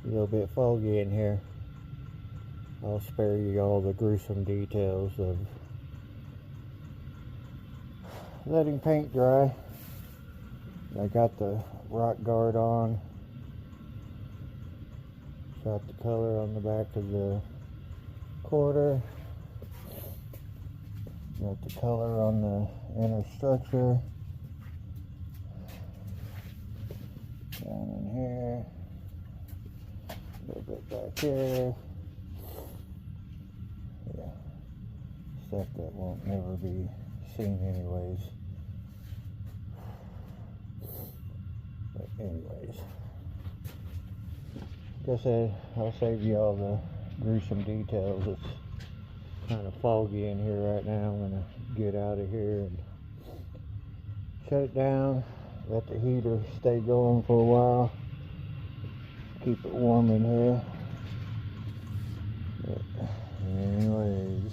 A little bit foggy in here. I'll spare you all the gruesome details of letting paint dry. I got the rock guard on. Shot the color on the back of the quarter. Got the color on the inner structure. Down in here. A little bit back here. Yeah. Stuff that won't never be seen anyways. But anyways. Like I said, I'll save you all the gruesome details. It's kind of foggy in here right now. I'm gonna get out of here and shut it down. Let the heater stay going for a while. Keep it warm in here. But anyways,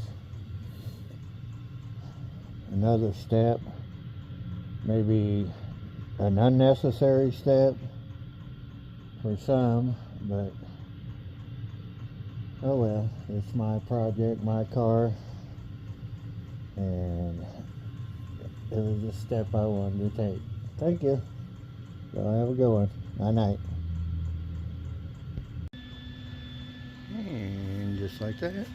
another step, maybe an unnecessary step for some, but oh well, it's my project, my car, and it was a step I wanted to take. Thank you. Y'all have a good one. Night night. And just like that,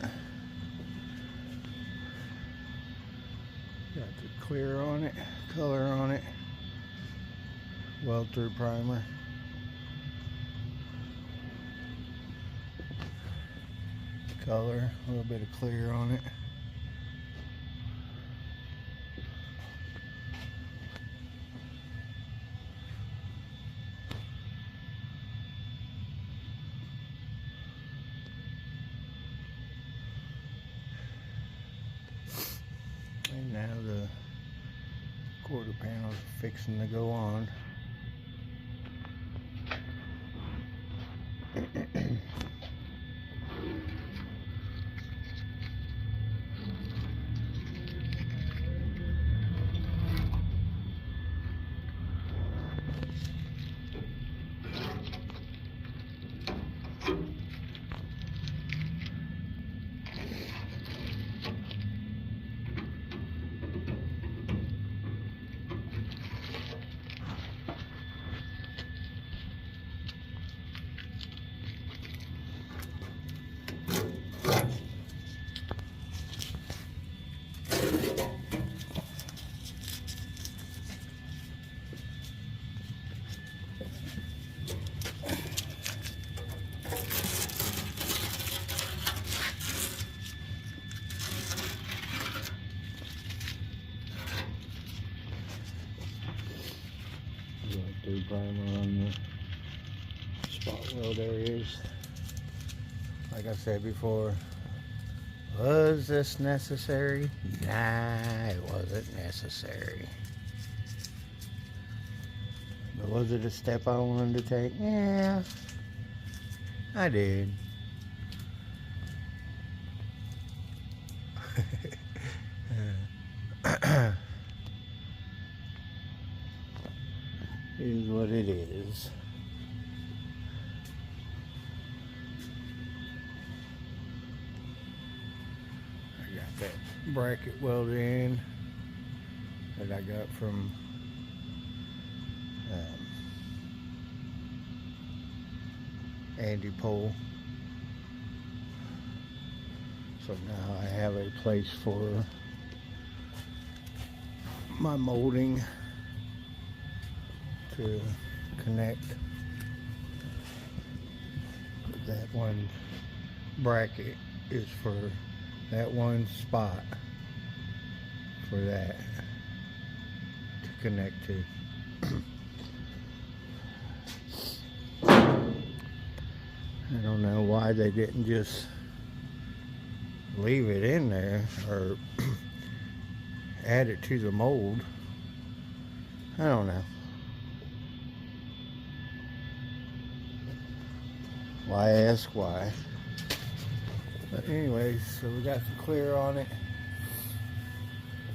got the clear on it, color on it, weld through primer. Color, a little bit of clear on it. And now the quarter panels are fixing to go on. Do primer on the spot weld areas. Like I said before, was this necessary? Nah, it wasn't necessary. But was it a step I wanted to take? Yeah, I did. Is what it is. I got that bracket welded in that I got from Andy Pole. So now I have a place for my molding to connect. That one bracket is for that one spot for that to connect to. I don't know why they didn't just leave it in there or add it to the mold. I don't know. Why ask why? But anyways, so we got some clear on it.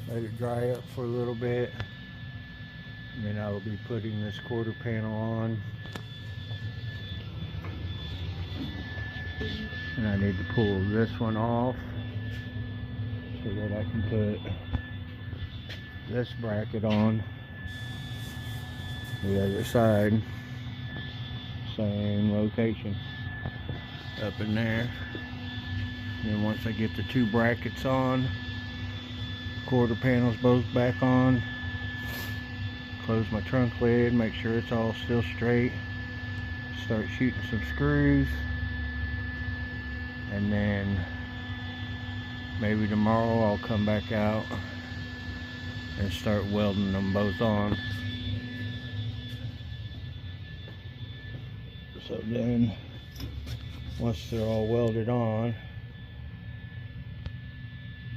Let it dry up for a little bit. And then I will be putting this quarter panel on. And I need to pull this one off so that I can put this bracket on the other side. Same location up in there. And then once I get the two brackets on, quarter panels both back on, close my trunk lid, make sure it's all still straight, start shooting some screws, and then maybe tomorrow I'll come back out and start welding them both on. So then once they're all welded on,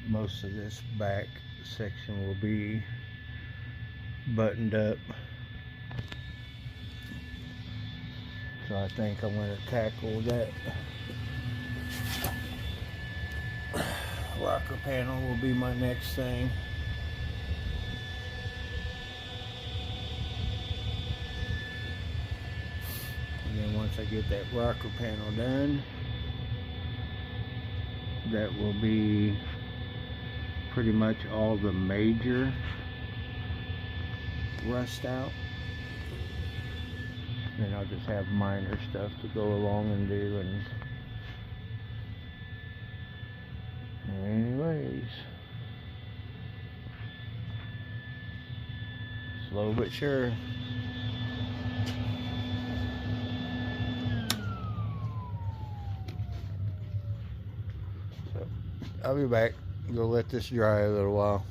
most of this back section will be buttoned up. So I think I'm going to tackle that rocker panel will be my next thing. And then once I get that rocker panel done, that will be pretty much all the major rust out. Then I'll just have minor stuff to go along and do. And anyways, slow but sure. So I'll be back. Go let this dry a little while.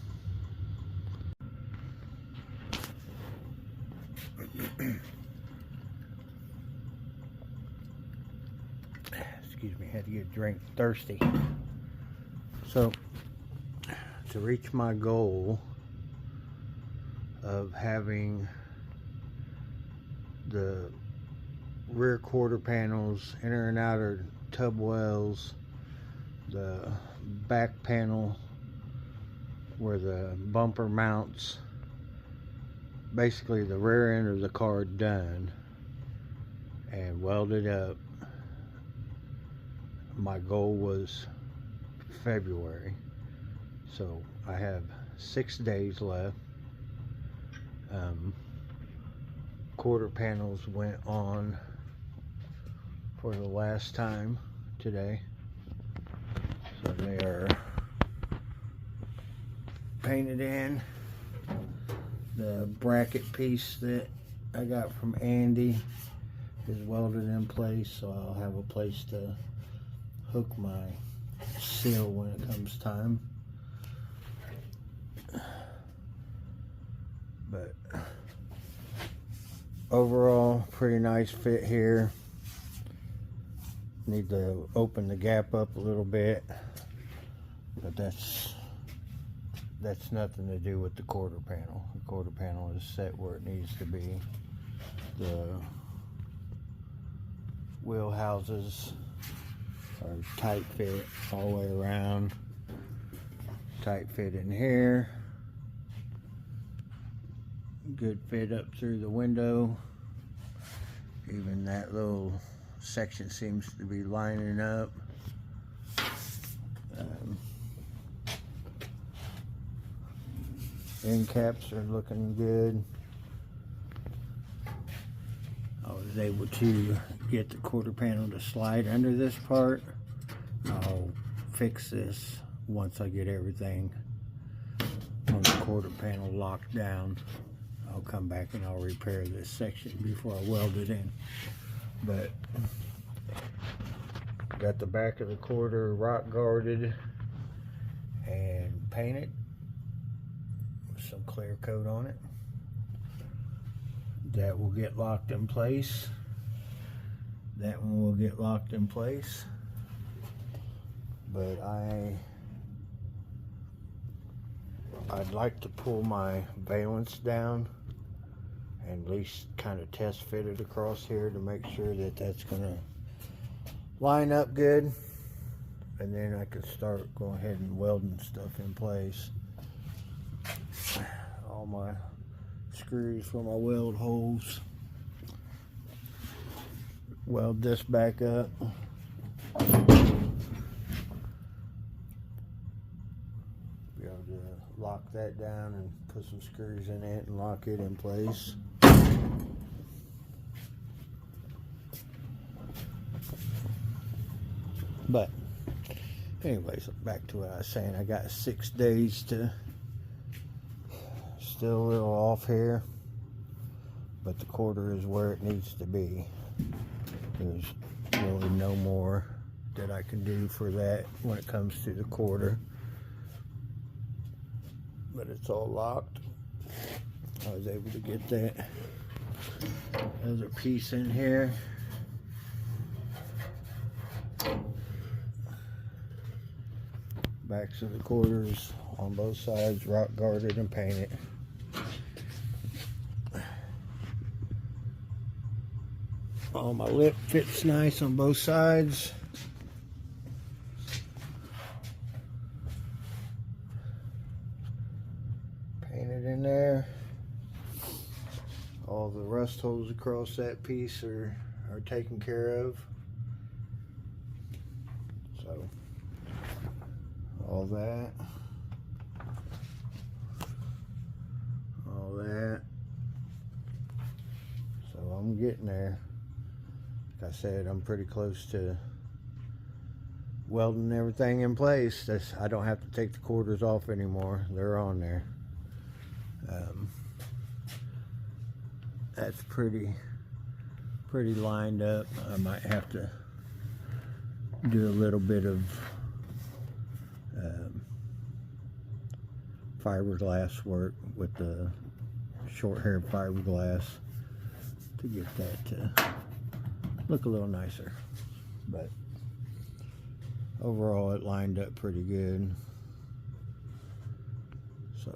Excuse me, had to get a drink, thirsty. So to reach my goal of having the rear quarter panels, inner and outer tub wells, the back panel where the bumper mounts, basically the rear end of the car done and welded up. My goal was February, so I have 6 days left. Quarter panels went on for the last time today, so they are painted in. The bracket piece that I got from Andy is welded in place, so I'll have a place to hook my seal when it comes time. But overall, pretty nice fit here. Need to open the gap up a little bit, but that's nothing to do with the quarter panel. The quarter panel is set where it needs to be. The wheel houses are tight fit all the way around. Tight fit in here. Good fit up through the window. Even that little section seems to be lining up. End caps are looking good. I was able to get the quarter panel to slide under this part. I'll fix this once I get everything on the quarter panel locked down. I'll come back and I'll repair this section before I weld it in. But got the back of the quarter rock guarded and painted with some clear coat on it. That will get locked in place. That one will get locked in place. But I'd like to pull my valence down and at least kind of test fit it across here to make sure that that's gonna line up good, and then I can start going ahead and welding stuff in place. All my screws for my weld holes. Weld this back up. that down and put some screws in it and lock it in place. But anyways, back to what I was saying. I got 6 days to, still a little off here, but the quarter is where it needs to be. There's really no more that I can do for that when it comes to the quarter. But it's all locked. I was able to get that other piece in here. Backs of the quarters on both sides, rock guarded and painted. All my lip fits nice on both sides. Painted in there. All the rust holes across that piece are taken care of. So all that. So I'm getting there. Like I said, I'm pretty close to welding everything in place. I don't have to take the quarters off anymore. They're on there. That's pretty lined up. I might have to do a little bit of fiberglass work with the short hair fiberglass to get that to look a little nicer. But overall it lined up pretty good. So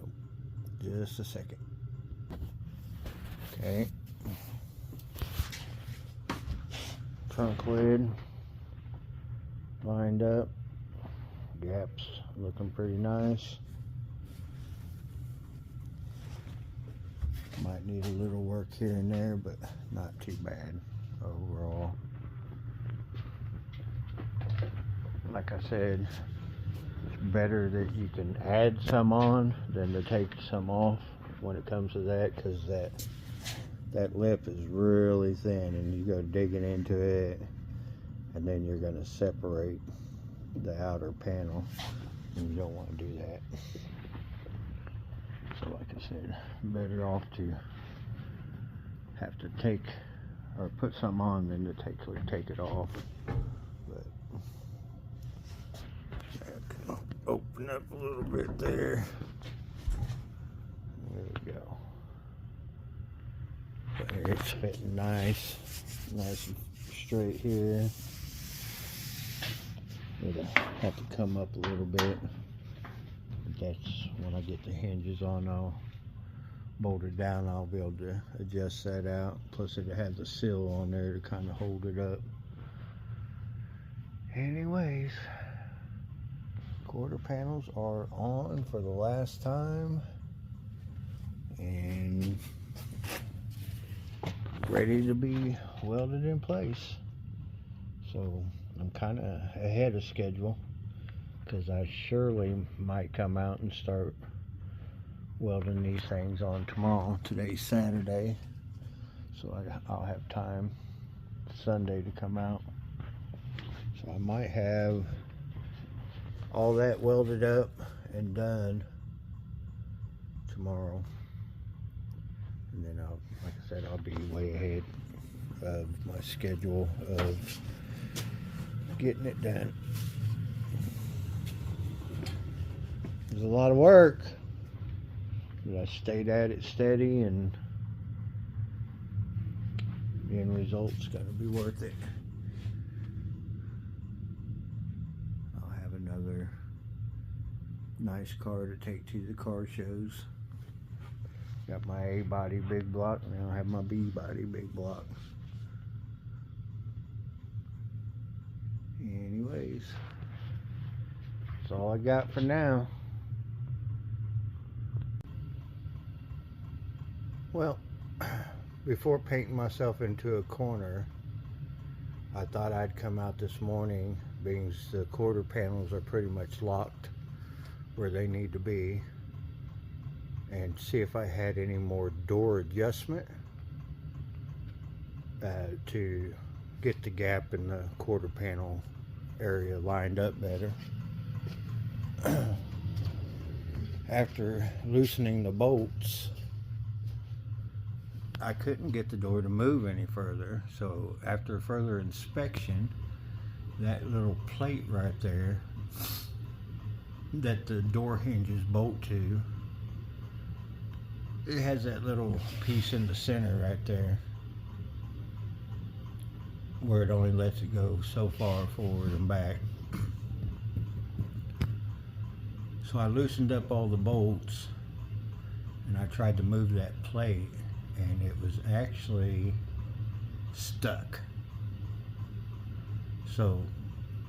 just a second. Okay, trunk lid lined up, gaps looking pretty nice. Might need a little work here and there, but not too bad overall. Like I said, it's better that you can add some on than to take some off when it comes to that, because that lip is really thin and you go digging into it and then you're going to separate the outer panel and you don't want to do that. So like I said, better off to have to take or put something on than to take it off. But I can open up a little bit there. There we go. But it's fitting nice and straight here. It'll have to come up a little bit. But that's when I get the hinges on, I'll bolt it down. I'll be able to adjust that out. Plus it has a seal on there to kind of hold it up. Anyways, quarter panels are on for the last time and ready to be welded in place. So I'm kind of ahead of schedule because I surely might come out and start welding these things on tomorrow. Today's Saturday, so I'll have time Sunday to come out. So I might have all that welded up and done tomorrow, and then like I said, I'll be way ahead of my schedule of getting it done. There's a lot of work, but I stayed at it steady, and the end result's gonna be worth it. I'll have another nice car to take to the car shows. Got my A body big block, now I have my B body big block. Anyways, that's all I got for now. Well, before painting myself into a corner, I thought I'd come out this morning, being the quarter panels are pretty much locked where they need to be. and see if I had any more door adjustment to get the gap in the quarter panel area lined up better. After loosening the bolts, I couldn't get the door to move any further, so after further inspection, that little plate right there that the door hinges bolt to, it has that little piece in the center right there where it only lets it go so far forward and back. So I loosened up all the bolts and I tried to move that plate, and it was actually stuck. So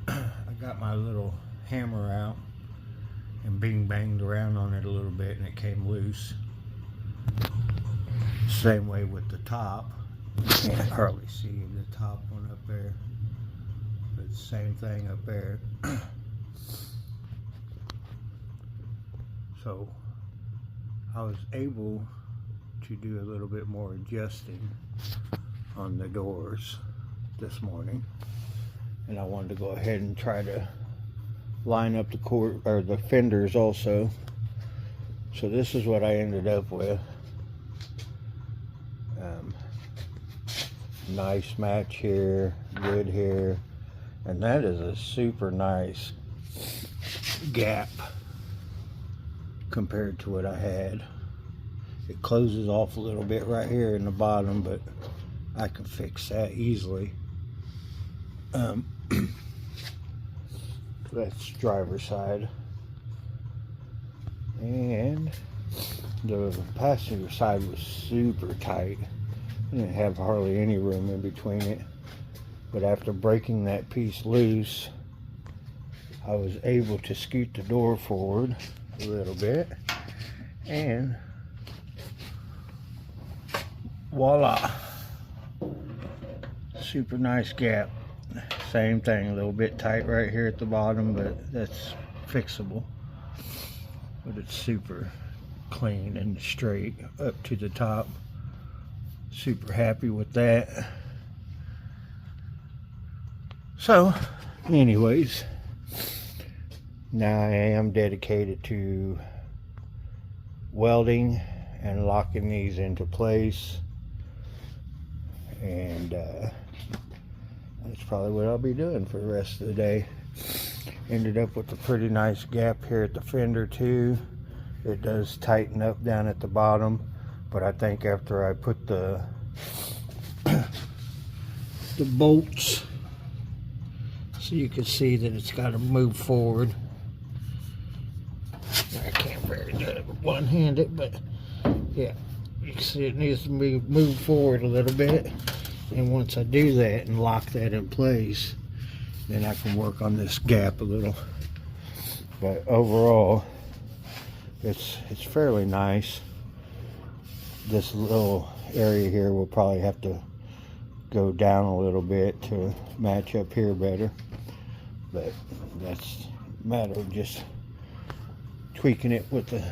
I got my little hammer out and bing banged around on it a little bit, and it came loose. Same way with the top. You can't hardly see the top one up there, but same thing up there. So I was able to do a little bit more adjusting on the doors this morning, and I wanted to go ahead and try to line up the fenders also. So this is what I ended up with. Nice match here, good here, and that is a super nice gap compared to what I had. It closes off a little bit right here in the bottom, but I can fix that easily. That's driver's side, and the passenger side was super tight. I didn't have hardly any room in between it, but after breaking that piece loose, I was able to scoot the door forward a little bit, and voila, super nice gap. Same thing, a little bit tight right here at the bottom, but that's fixable. But it's super clean and straight up to the top. Super happy with that. So anyways, now I am dedicated to welding and locking these into place, and that's probably what I'll be doing for the rest of the day. Ended up with a pretty nice gap here at the fender too. It does tighten up down at the bottom, but I think after I put the bolts, so you can see that it's got to move forward. I can't very good one-handed, but yeah, you can see it needs to move forward a little bit. And once I do that and lock that in place, then I can work on this gap a little. But overall, it's fairly nice. This little area here will probably have to go down a little bit to match up here better, but that's a matter of just tweaking it with the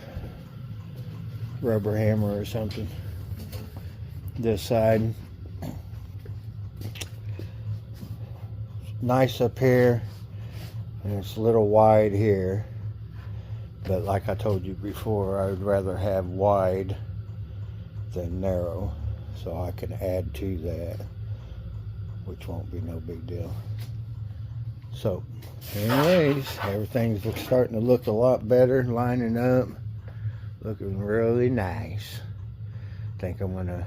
rubber hammer or something. This side, nice up here, and it's a little wide here, but like I told you before, I would rather have wide than narrow, so I can add to that, which won't be no big deal. So anyways, everything's starting to look a lot better, lining up, looking really nice. I think I'm gonna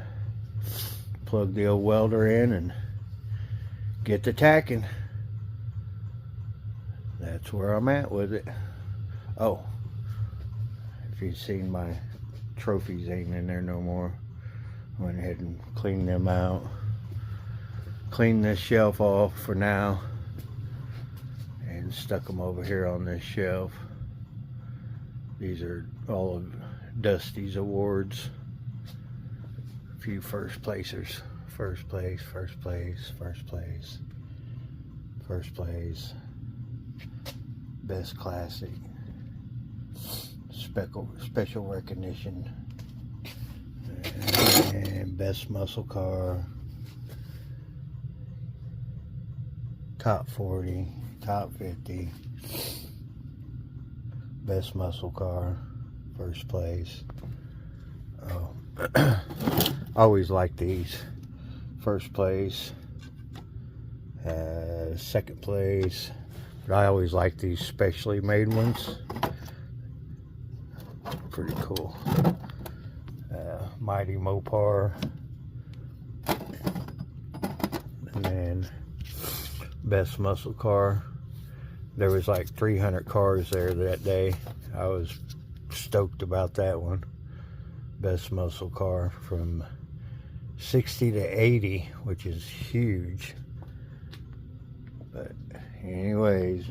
plug the old welder in and get the tacking. That's where I'm at with it. Oh, if you've seen, my trophies ain't in there no more. I went ahead and cleaned them out. Cleaned this shelf off for now and stuck them over here on this shelf. These are all of Dusty's awards. A few first placers. First place, first place, first place, first place, best classic, special recognition. And best muscle car. Top 40, top 50. Best muscle car, first place. Oh, always like these. First place, second place, but I always like these specially made ones. Pretty cool. Mighty Mopar, and then best muscle car. There was like 300 cars there that day. I was stoked about that one. Best muscle car from 60 to 80, which is huge. But anyways,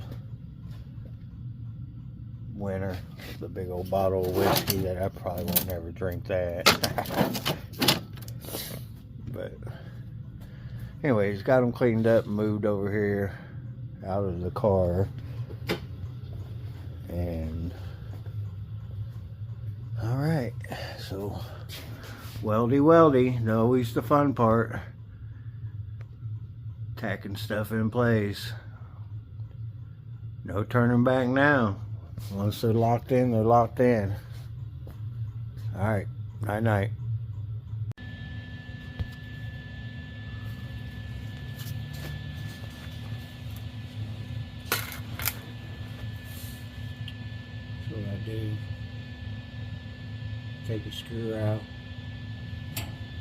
winner, the big old bottle of whiskey that I probably won't never drink that. But anyways, got them cleaned up and moved over here out of the car. And all right, so weldy, always the fun part, tacking stuff in place. No turning back now. Once they're locked in, they're locked in. All right, night. So what I do, take a screw out,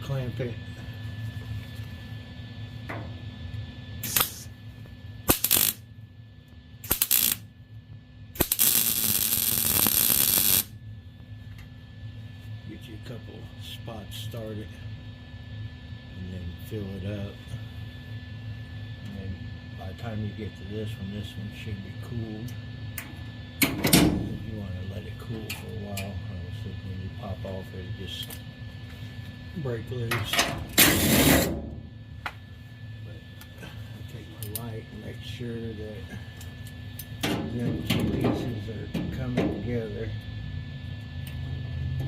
clamp it, get you a couple spots started, and then fill it up. And then by the time you get to this one should be cooled. You want to let it cool for a while. Obviously, when you pop off, it just break loose. But I take my light and make sure that them two pieces are coming together,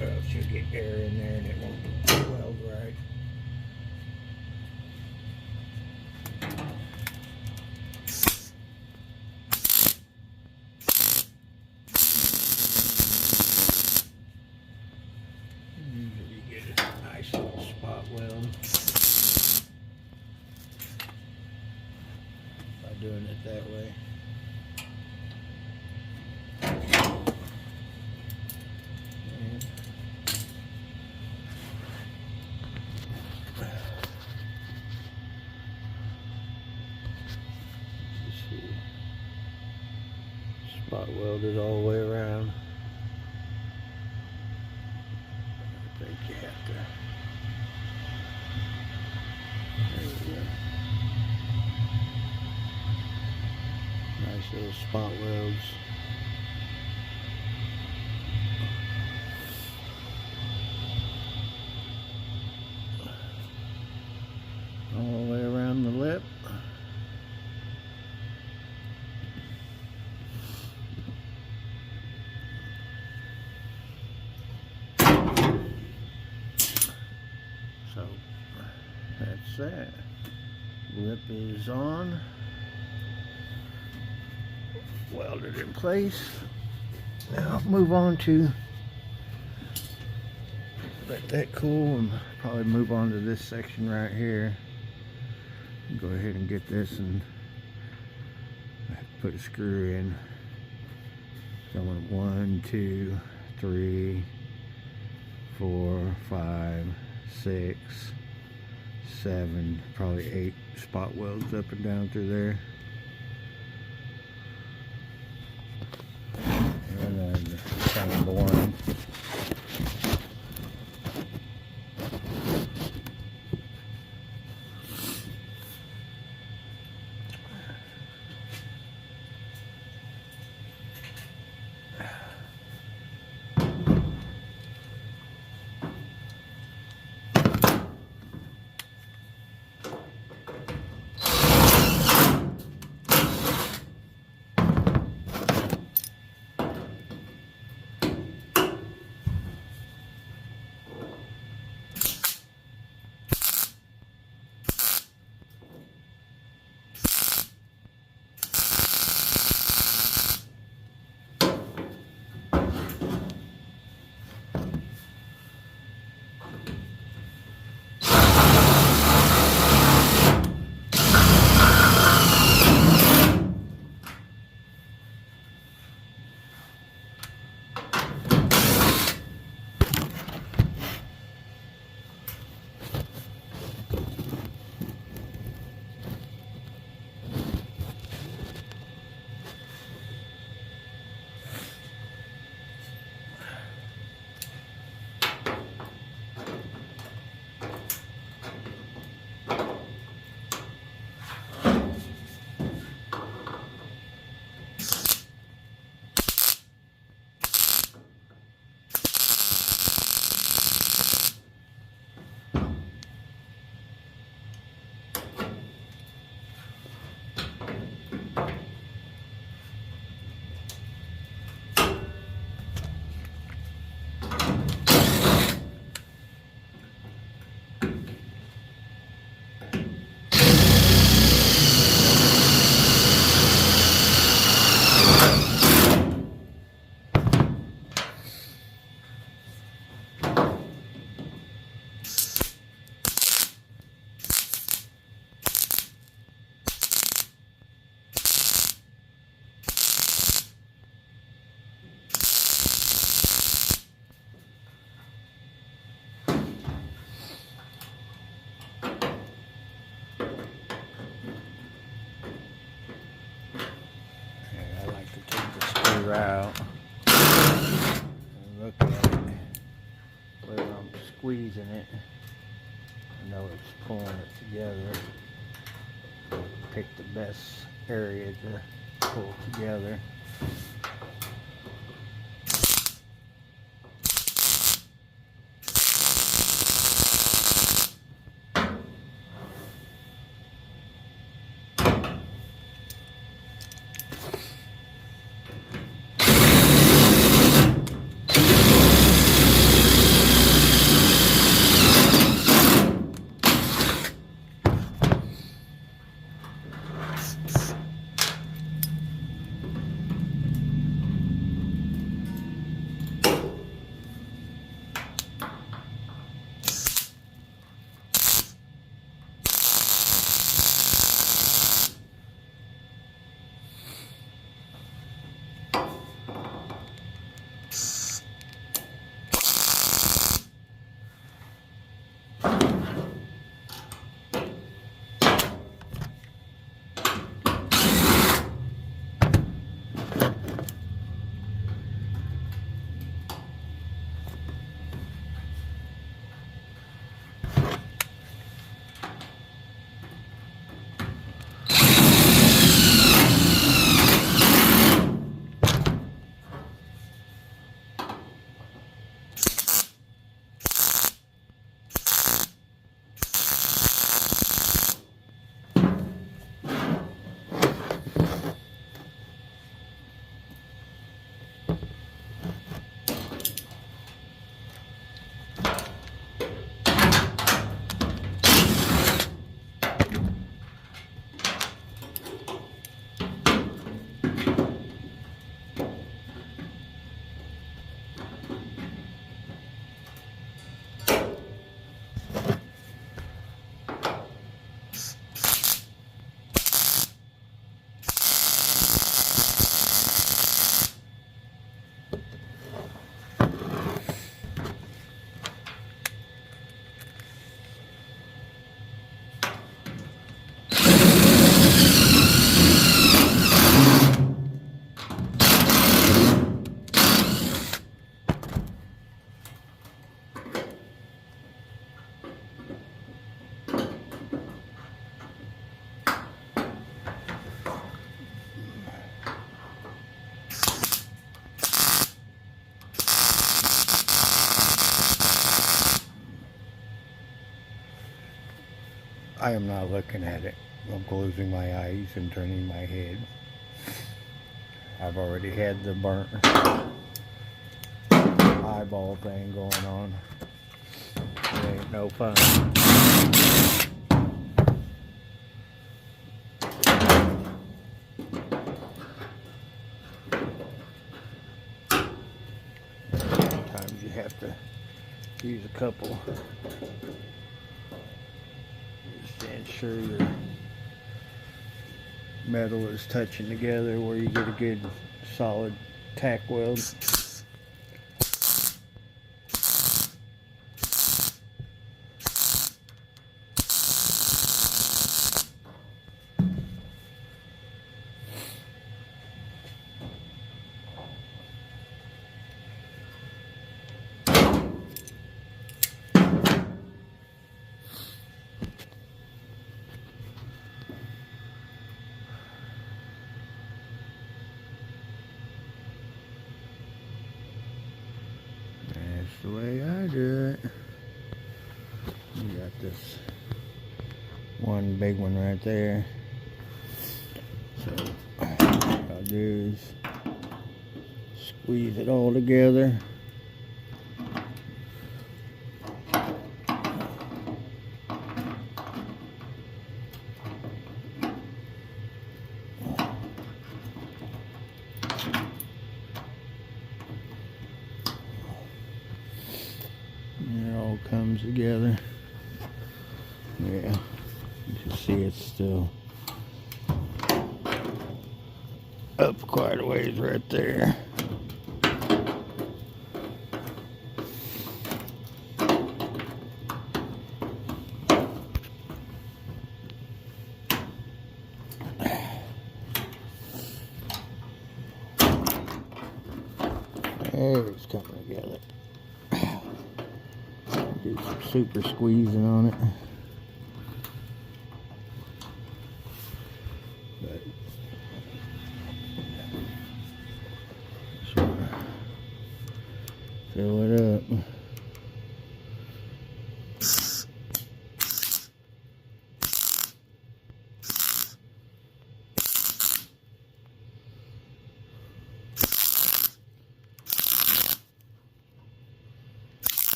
or else you'll get air in there and it won't weld right. Usually you get a nice little spot weld by doing it that way. Spot welded all the way around. I think you have to. There we go. Nice little spot welds. All the way around the lip. So that's that. Lip is on. Welded in place. Now move on to let that cool and probably move on to this section right here. Go ahead and get this and put a screw in. So I want 1, 2, 3, 4, 5, 6, 7, probably 8 spot welds up and down through there. And then kind of one. further out. And look at it. Where I'm squeezing it. I know it's pulling it together. Pick the best area to pull together. I am not looking at it. I'm closing my eyes and turning my head. I've already had the burnt eyeball thing going on. It ain't no fun. Sometimes you have to use a couple just to ensure your metal is touching together where you get a good solid tack weld. That's the way I do it. You got this one big one right there. So what I'll do is squeeze it all together. And it all comes together. Yeah, you can see it's still up quite a ways right there. There it's coming together. Do some super squeezing on it. But sort of fill it up.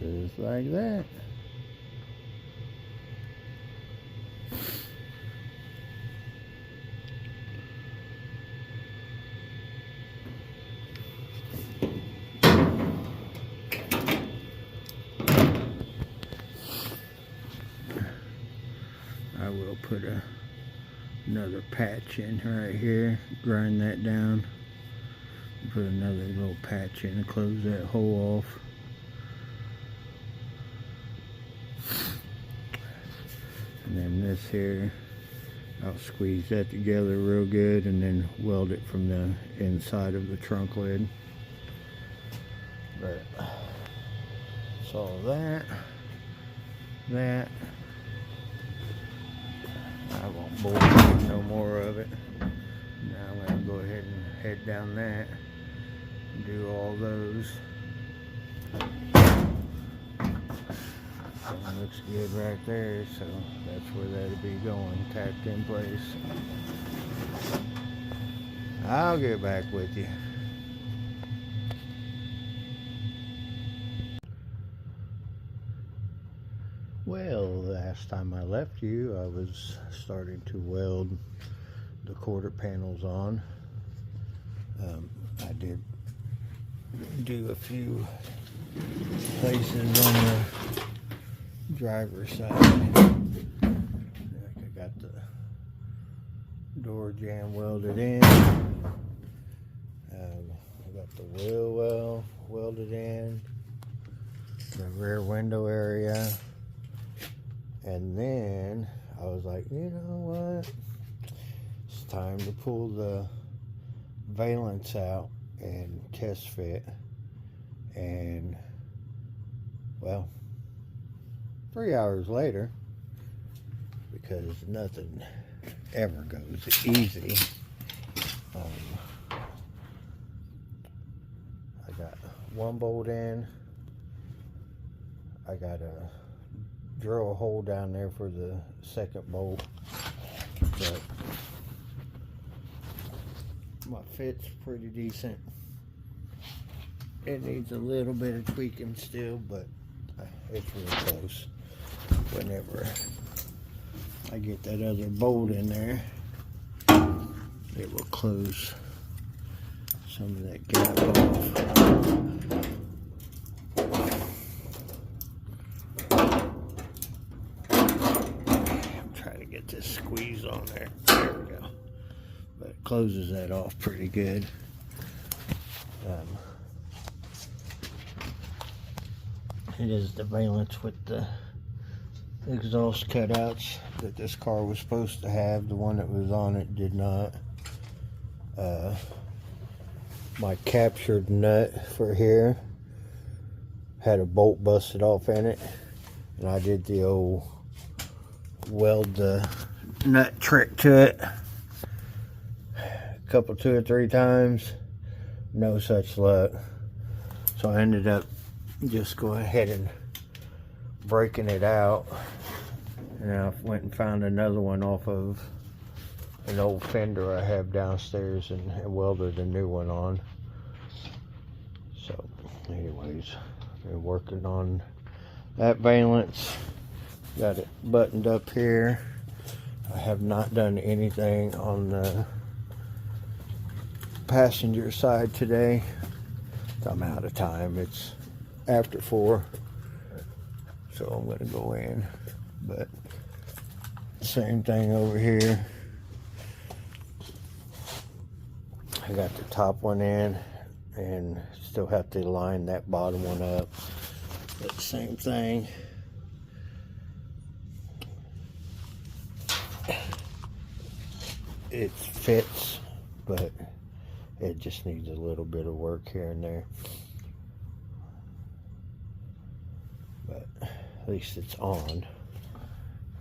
Just like that. I will put another patch in right here, grind that down, put another little patch in to close that hole off. And then this here, I'll squeeze that together real good and then weld it from the inside of the trunk lid. But so that I won't bore you with no more of it. Now I'm going to go ahead and head down that and do all those. That looks good right there, so that's where that'll be going, tacked in place. I'll get back with you. Well, last time I left you, I was starting to weld the quarter panels on. I did do a few places on the driver's side. I got the door jamb welded in. I got the wheel well welded in. The rear window area. And then I was like, you know what? It's time to pull the valence out and test fit. And, well, 3 hours later, because nothing ever goes easy, I got one bolt in. I got to drill a hole down there for the second bolt, but my fit's pretty decent. It needs a little bit of tweaking still, but it's real close. Whenever I get that other bolt in there, it will close some of that gap off. I'm trying to get this squeeze on there. There we go. But it closes that off pretty good. It is the valence with the exhaust cutouts that this car was supposed to have. The one that was on it did not. My captured nut for here had a bolt busted off in it, and I did the old weld the nut trick to it a couple, 2 or 3 times. No such luck. So I ended up just going ahead and breaking it out, and I went and found another one off of an old fender I have downstairs and welded a new one on. So anyways, been working on that valence, got it buttoned up here. I have not done anything on the passenger side today. I'm out of time. It's after 4, so I'm going to go in, But same thing over here. I got the top one in and still have to line that bottom one up. But same thing. It fits, but it just needs a little bit of work here and there. But at least it's on.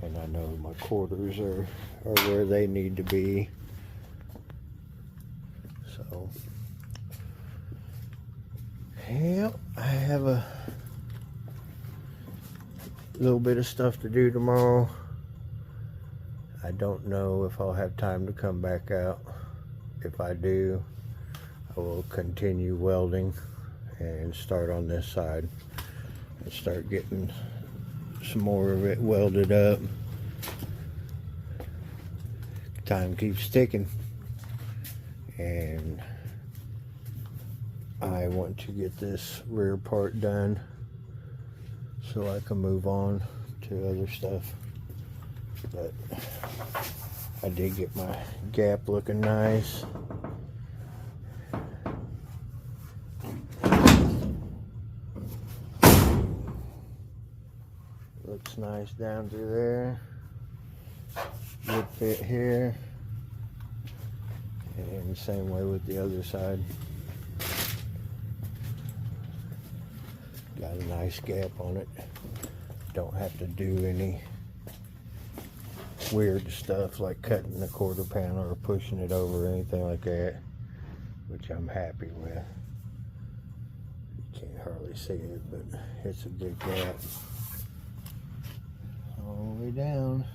And I know my quarters are where they need to be. So, yep, I have a little bit of stuff to do tomorrow. I don't know if I'll have time to come back out. If I do, I will continue welding and start on this side and start getting some more of it welded up. Time keeps ticking, and I want to get this rear part done so I can move on to other stuff. But I did get my gap looking nice. Looks nice down through there. Good fit here. And same way with the other side. Got a nice gap on it. Don't have to do any weird stuff like cutting the quarter panel or pushing it over or anything like that, which I'm happy with. You can't hardly see it, but it's a good gap all the way down.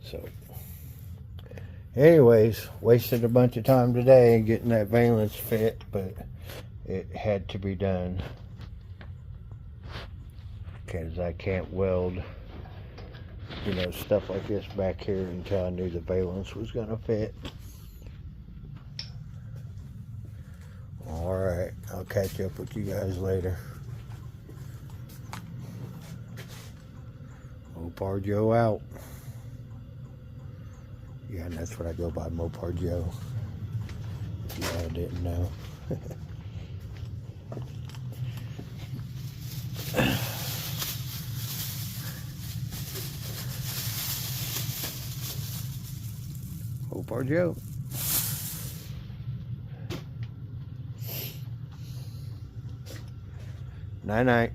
So anyways, wasted a bunch of time today getting that valence fit, but it had to be done because I can't weld, you know, stuff like this back here until I knew the valence was gonna fit. All right, I'll catch up with you guys later. Mopar Joe out. Yeah, and that's what I go by, Mopar Joe. If you all didn't know. Mopar Joe. Night night.